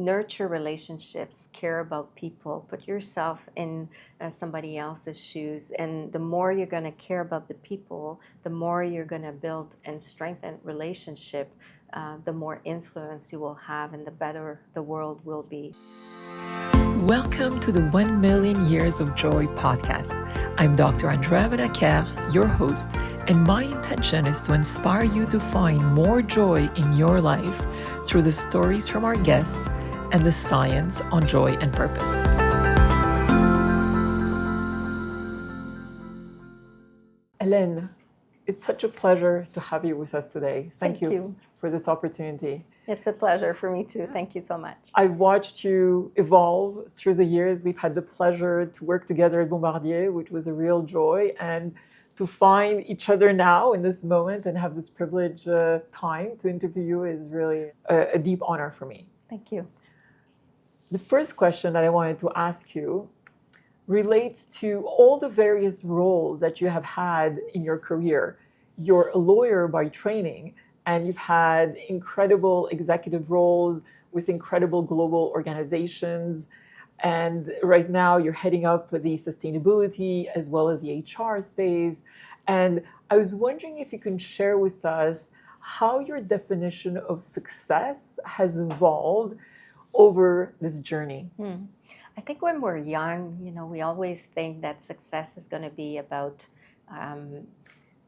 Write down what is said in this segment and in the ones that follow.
nurture relationships, care about people, put yourself in somebody else's shoes. And the more you're going to care about the people, the more you're going to build and strengthen relationship, the more influence you will have and the better the world will be. Welcome to the 1 Million Years of Joy podcast. I'm Dr. Andrea Benaker, your host, and my intention is to inspire you to find more joy in your life through the stories from our guests and the science on joy and purpose. Helene, it's such a pleasure to have you with us today. Thank you for this opportunity. It's a pleasure for me too. Thank you so much. I've watched you evolve through the years. We've had the pleasure to work together at Bombardier, which was a real joy, and to find each other now in this moment and have this privileged time to interview you is really a deep honor for me. Thank you. The first question that I wanted to ask you relates to all the various roles that you have had in your career. You're a lawyer by training, and you've had incredible executive roles with incredible global organizations. And right now you're heading up the sustainability as well as the HR space. And I was wondering if you can share with us how your definition of success has evolved over this journey. I think when we're young, we always think that success is going to be about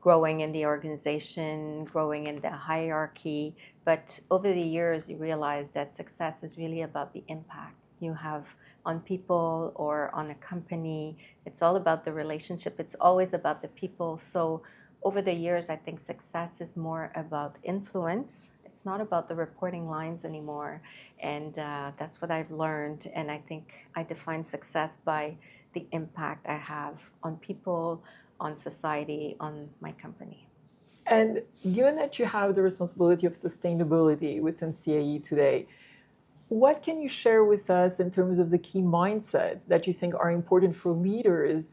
growing in the organization, growing in the hierarchy. But over the years, you realize that success is really about the impact you have on people or on a company. It's all about the relationship. It's always about the people. So over the years, I think success is more about influence. It's not about the reporting lines anymore. And that's what I've learned. And I think I define success by the impact I have on people, on society, on my company. And given that you have the responsibility of sustainability within CAE today, what can you share with us in terms of the key mindsets that you think are important for leaders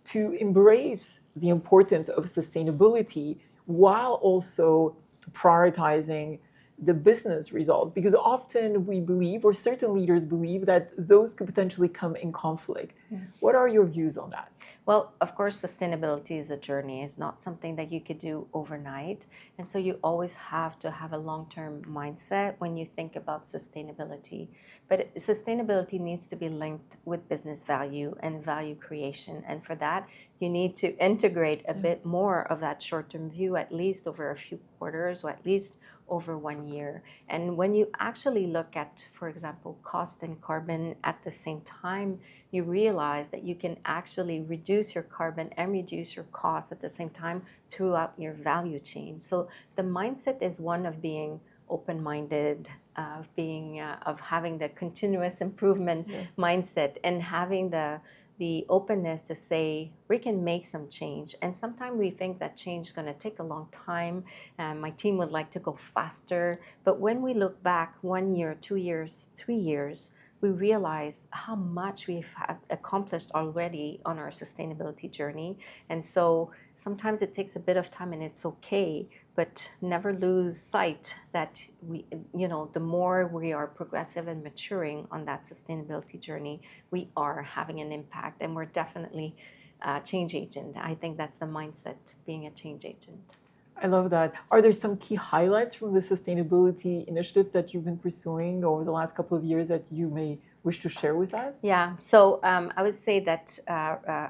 to embrace the importance of sustainability while also prioritizing the business results? Because often we believe, or certain leaders believe, that those could potentially come in conflict. What are your views on that? Well, of course, sustainability is a journey. It's not something that you could do overnight. And so you always have to have a long-term mindset when you think about sustainability. But sustainability needs to be linked with business value and value creation. And for that, you need to integrate a bit more of that short-term view, at least over a few quarters or at least over 1 year. And when you actually look at, for example, cost and carbon at the same time, you realize that you can actually reduce your carbon and reduce your costs at the same time throughout your value chain. So the mindset is one of being open-minded, of having the continuous improvement mindset, and having the openness to say, we can make some change. And sometimes we think that change is going to take a long time. My team would like to go faster. But when we look back 1 year, 2 years, 3 years, we realize how much we've accomplished already on our sustainability journey. And so sometimes it takes a bit of time, and it's okay, but never lose sight that the more we are progressive and maturing on that sustainability journey, we are having an impact, and we're definitely a change agent. I think that's the mindset, being a change agent. I love that. Are there some key highlights from the sustainability initiatives that you've been pursuing over the last couple of years that you may wish to share with us? Yeah, so I would say that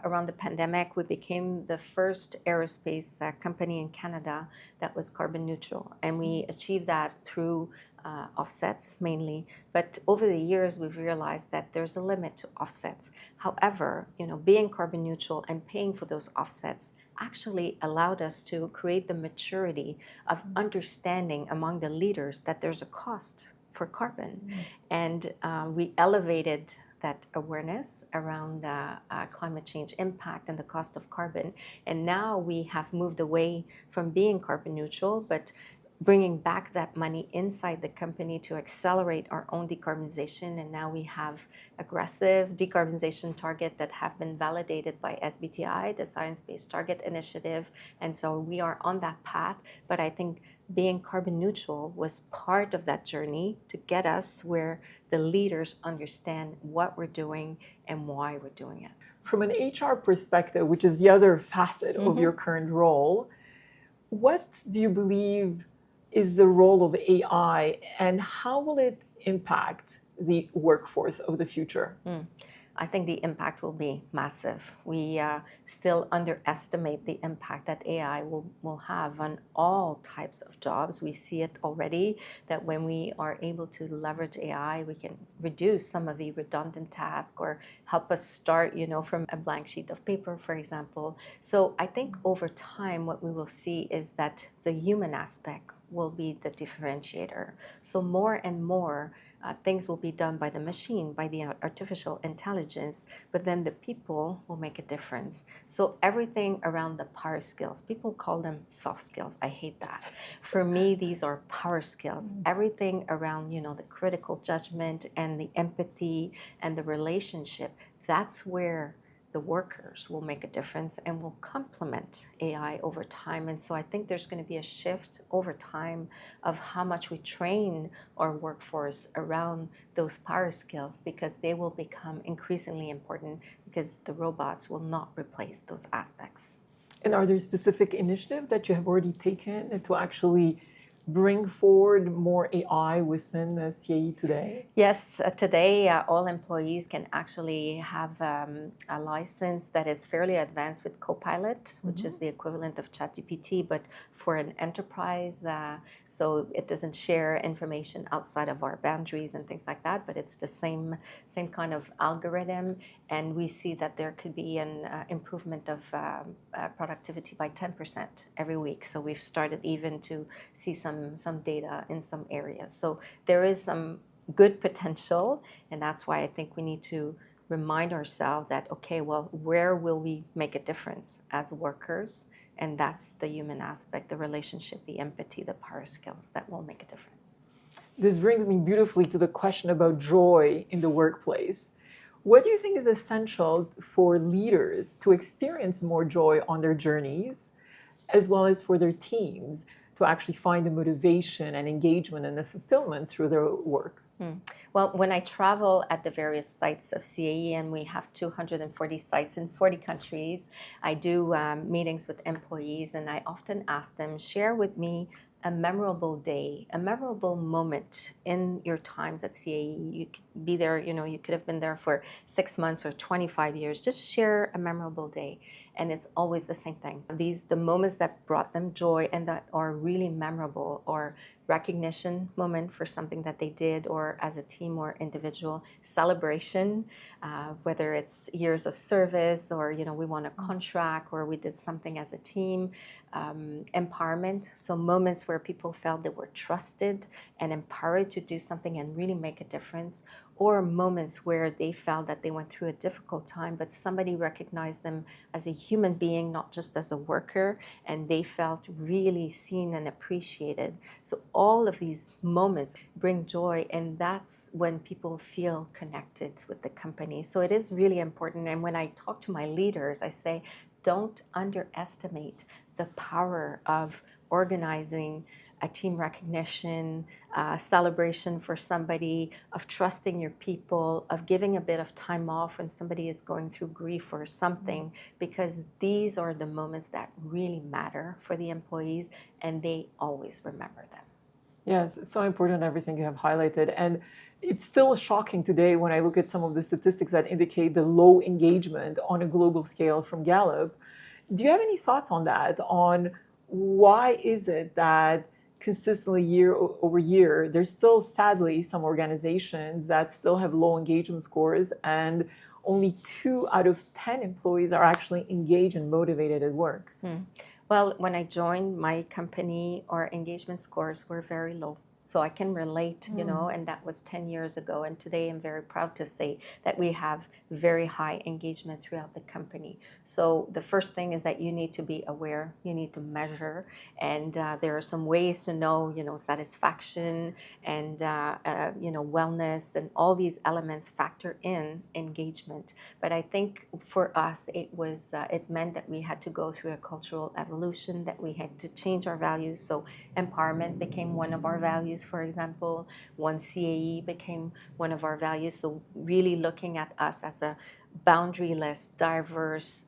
around the pandemic, we became the first aerospace company in Canada that was carbon neutral. And we achieved that through offsets mainly. But over the years, we've realized that there's a limit to offsets. However, being carbon neutral and paying for those offsets actually allowed us to create the maturity of understanding among the leaders that there's a cost for carbon. And we elevated that awareness around climate change impact and the cost of carbon. And now we have moved away from being carbon neutral, but bringing back that money inside the company to accelerate our own decarbonization. And now we have aggressive decarbonization targets that have been validated by SBTi, the Science Based Target Initiative. And so we are on that path. But I think being carbon neutral was part of that journey to get us where the leaders understand what we're doing and why we're doing it. From an HR perspective, which is the other facet of your current role, what do you believe is the role of AI and how will it impact the workforce of the future? I think the impact will be massive. We still underestimate the impact that AI will have on all types of jobs. We see it already that when we are able to leverage AI, we can reduce some of the redundant tasks or help us start, from a blank sheet of paper, for example. So I think over time, what we will see is that the human aspect will be the differentiator. So more and more, things will be done by the machine, by the artificial intelligence, but then the people will make a difference. So everything around the power skills, people call them soft skills. I hate that. For me, these are power skills. Everything around, the critical judgment and the empathy and the relationship, that's where the workers will make a difference and will complement AI over time. And so I think there's going to be a shift over time of how much we train our workforce around those power skills because they will become increasingly important because the robots will not replace those aspects. And are there specific initiatives that you have already taken to actually bring forward more AI within the CAE today? Yes, today all employees can actually have a license that is fairly advanced with Copilot, which is the equivalent of ChatGPT, but for an enterprise. So it doesn't share information outside of our boundaries and things like that, but it's the same kind of algorithm. And we see that there could be an improvement of productivity by 10% every week. So we've started even to see some data in some areas. So there is some good potential, and that's why I think we need to remind ourselves that, okay, well, where will we make a difference as workers? And that's the human aspect, the relationship, the empathy, the power skills that will make a difference. This brings me beautifully to the question about joy in the workplace. What do you think is essential for leaders to experience more joy on their journeys, as well as for their teams to actually find the motivation and engagement and the fulfillment through their work? Well, when I travel at the various sites of CAE, and we have 240 sites in 40 countries, I do meetings with employees, and I often ask them, share with me a memorable day, a memorable moment in your times at CAE. You could be there, you could have been there for 6 months or 25 years. Just share a memorable day. And it's always the same thing. The moments that brought them joy and that are really memorable, or recognition moment for something that they did, or as a team or individual celebration, whether it's years of service or, we won a contract or we did something as a team, empowerment. So moments where people felt they were trusted and empowered to do something and really make a difference, or moments where they felt that they went through a difficult time, but somebody recognized them as a human being, not just as a worker, and they felt really seen and appreciated. So all of these moments bring joy, and that's when people feel connected with the company. So it is really important. And when I talk to my leaders, I say, don't underestimate the power of organizing a team recognition, celebration for somebody, of trusting your people, of giving a bit of time off when somebody is going through grief or something, because these are the moments that really matter for the employees, and they always remember them. Yes, it's so important, everything you have highlighted. And it's still shocking today when I look at some of the statistics that indicate the low engagement on a global scale from Gallup. Do you have any thoughts on that, on why is it that consistently year over year, there's still sadly some organizations that still have low engagement scores, and only 2 out of 10 employees are actually engaged and motivated at work? Well, when I joined my company, our engagement scores were very low. So I can relate, you know, and that was 10 years ago. And today I'm very proud to say that we have very high engagement throughout the company. So the first thing is that you need to be aware, you need to measure, and there are some ways to know, you know, satisfaction and, you know, wellness, and all these elements factor in engagement. But I think for us, it meant that we had to go through a cultural evolution, that we had to change our values. So empowerment became one of our values, for example. One CAE became one of our values. So really looking at us as a boundaryless, diverse,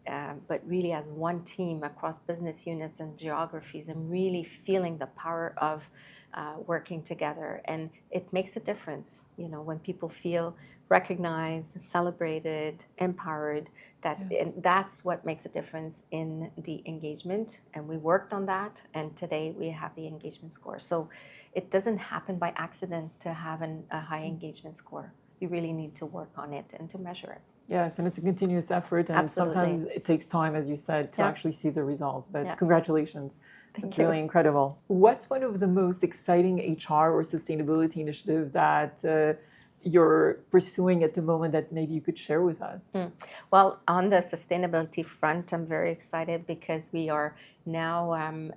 but really as one team across business units and geographies, and really feeling the power of working together. And it makes a difference, you know, when people feel recognized, celebrated, empowered, and that's what makes a difference in the engagement. And we worked on that, and today we have the engagement score. So it doesn't happen by accident to have a high engagement score. You really need to work on it and to measure it. Yes, and it's a continuous effort, and Absolutely. sometimes it takes time, as you said, to actually see the results. But congratulations. Thank It's you. really incredible. What's one of the most exciting HR or sustainability initiative that you're pursuing at the moment that maybe you could share with us? Well, on the sustainability front, I'm very excited because we are now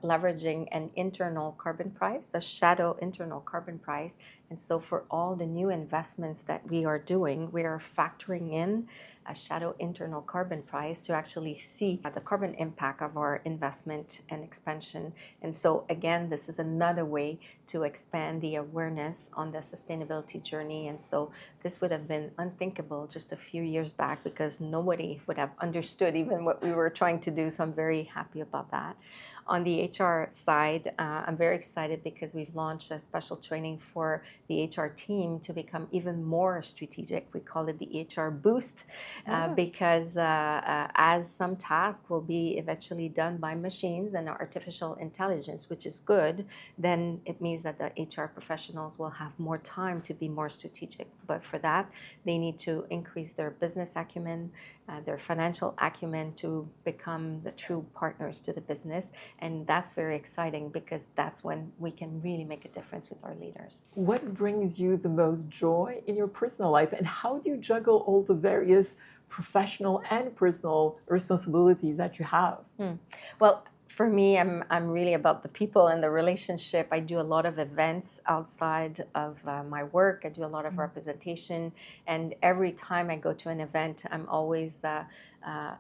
leveraging an internal carbon price, a shadow internal carbon price. And so for all the new investments that we are doing, we are factoring in a shadow internal carbon price to actually see the carbon impact of our investment and expansion. And so again, this is another way to expand the awareness on the sustainability journey. And so this would have been unthinkable just a few years back because nobody would have understood even what we were trying to do. So I'm very happy about that. On the HR side, I'm very excited because we've launched a special training for the HR team to become even more strategic. We call it the HR Boost because as some tasks will be eventually done by machines and artificial intelligence, which is good, then it means that the HR professionals will have more time to be more strategic. But for that, they need to increase their business acumen, their financial acumen to become the true partners to the business. And that's very exciting because that's when we can really make a difference with our leaders. What brings you the most joy in your personal life, and how do you juggle all the various professional and personal responsibilities that you have? Well, for me, I'm really about the people and the relationship. I do a lot of events outside of my work. I do a lot of representation. And every time I go to an event, I'm always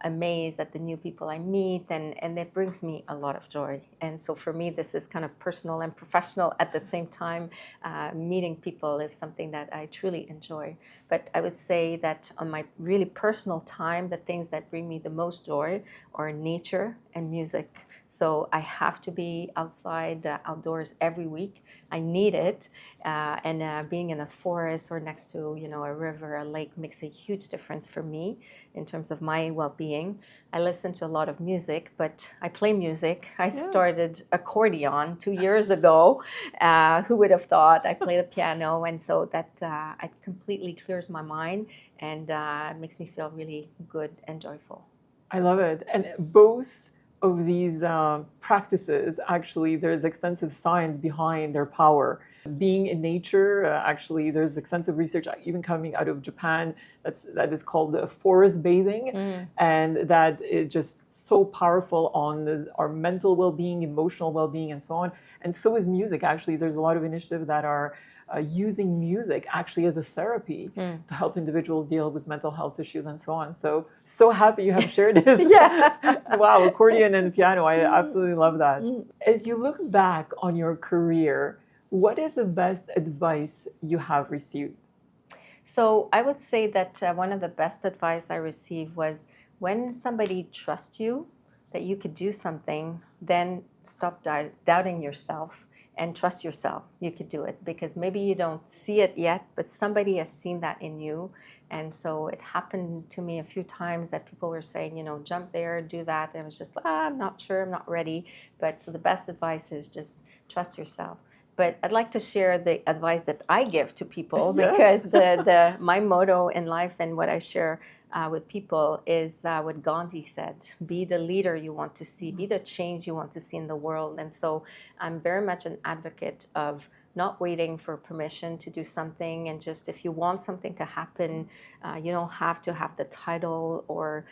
amazed at the new people I meet. And it brings me a lot of joy. And so for me, this is kind of personal and professional at the same time. Meeting people is something that I truly enjoy. But I would say that on my really personal time, the things that bring me the most joy are nature and music. So I have to be outside, outdoors every week. I need it. And being in a forest or next to, you know, a river, a lake makes a huge difference for me in terms of my well-being. I listen to a lot of music, but I play music. I started accordion 2 years ago. Who would have thought? I play the piano, and so that it completely clears my mind and makes me feel really good and joyful. I love it. And both of these practices, actually, there's extensive science behind their power. Being in nature, actually, there's extensive research even coming out of Japan that is called forest bathing, and that is just so powerful on our mental well-being, emotional well-being, and so on. And so is music. Actually, there's a lot of initiatives that are using music actually as a therapy to help individuals deal with mental health issues and so on. So happy you have shared this. Wow, accordion and piano. I absolutely love that. As you look back on your career, what is the best advice you have received? So I would say that one of the best advice I received was when somebody trusts you that you could do something, then stop doubting yourself and trust yourself. You could do it because maybe you don't see it yet, but somebody has seen that in you. And so it happened to me a few times that people were saying, you know, jump there, do that. And I was just like, I'm not sure, I'm not ready. But so the best advice is just trust yourself. But I'd like to share the advice that I give to people because my motto in life and what I share with people is what Gandhi said: be the leader you want to see, be the change you want to see in the world. And so I'm very much an advocate of not waiting for permission to do something. And just if you want something to happen, you don't have to have the title or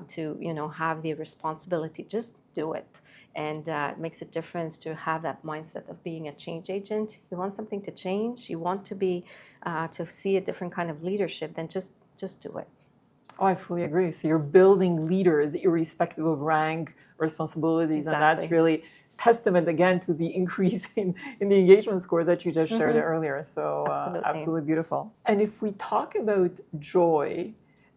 to, have the responsibility. Just do it. And it makes a difference to have that mindset of being a change agent. You want something to change, you want to be, to see a different kind of leadership, then just do it. Oh, I fully agree. So you're building leaders irrespective of rank, responsibilities, and that's Exactly. really testament again to the increase in the engagement score that you just shared earlier. So Absolutely. absolutely beautiful. And if we talk about joy,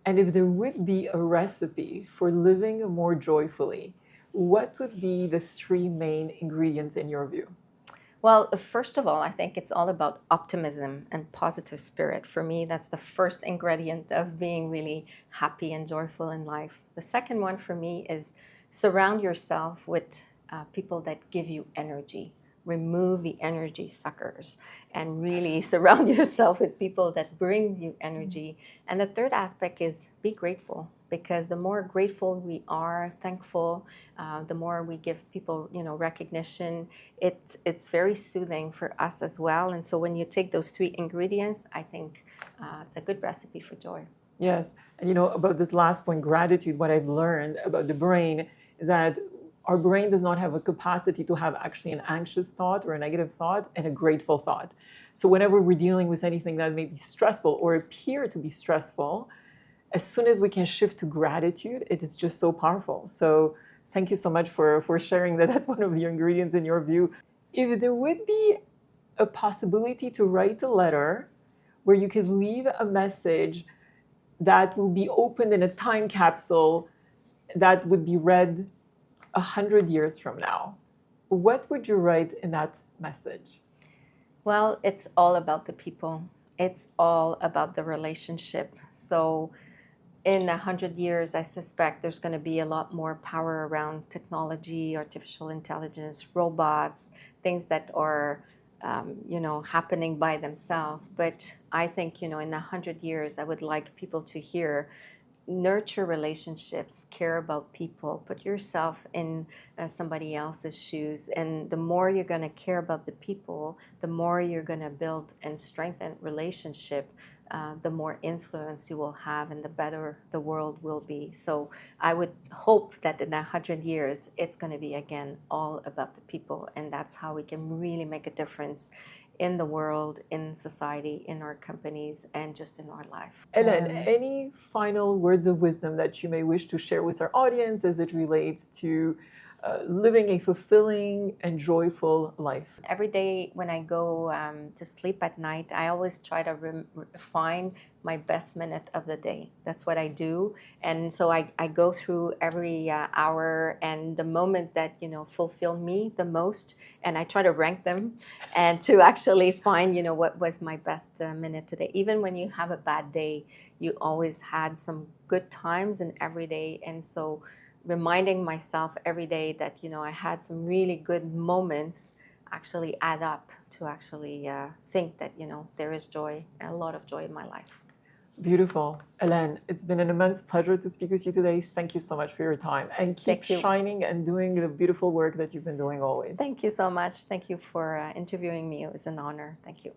and if there would be a recipe for living more joyfully, what would be the three main ingredients in your view? Well, first of all, I think it's all about optimism and positive spirit. For me, that's the first ingredient of being really happy and joyful in life. The second one for me is surround yourself with people that give you energy. Remove the energy suckers and really surround yourself with people that bring you energy. And the third aspect is be grateful, because the more grateful we are, thankful, the more we give people, recognition. It's very soothing for us as well. And so when you take those three ingredients, I think it's a good recipe for joy. Yes. And about this last point, gratitude, what I've learned about the brain is that our brain does not have a capacity to have actually an anxious thought or a negative thought and a grateful thought. So whenever we're dealing with anything that may be stressful or appear to be stressful, as soon as we can shift to gratitude, it is just so powerful. So thank you so much for sharing that. That's one of the ingredients in your view. If there would be a possibility to write a letter where you could leave a message that will be opened in a time capsule that would be read 100 years from now, what would you write in that message? Well, it's all about the people. It's all about the relationship. So in 100 years, I suspect there's going to be a lot more power around technology, artificial intelligence, robots, things that are, happening by themselves. But I think, in 100 years, I would like people to hear, nurture relationships, care about people, put yourself in somebody else's shoes. And the more you're going to care about the people, the more you're going to build and strengthen relationship, the more influence you will have and the better the world will be. So I would hope that in 100 years, it's going to be, again, all about the people. And that's how we can really make a difference in the world, in society, in our companies, and just in our life. Helene, any final words of wisdom that you may wish to share with our audience as it relates to living a fulfilling and joyful life? Every day when I go to sleep at night, I always try to find my best minute of the day. That's what I do. And so I go through every hour and the moment that, fulfill me the most, and I try to rank them and to actually find, what was my best minute today. Even when you have a bad day, you always had some good times in every day. And so reminding myself every day that, I had some really good moments actually add up to actually think that, there is joy, a lot of joy in my life. Beautiful. Helene, it's been an immense pleasure to speak with you today. Thank you so much for your time. And keep shining and doing the beautiful work that you've been doing always. Thank you so much. Thank you for interviewing me. It was an honor. Thank you.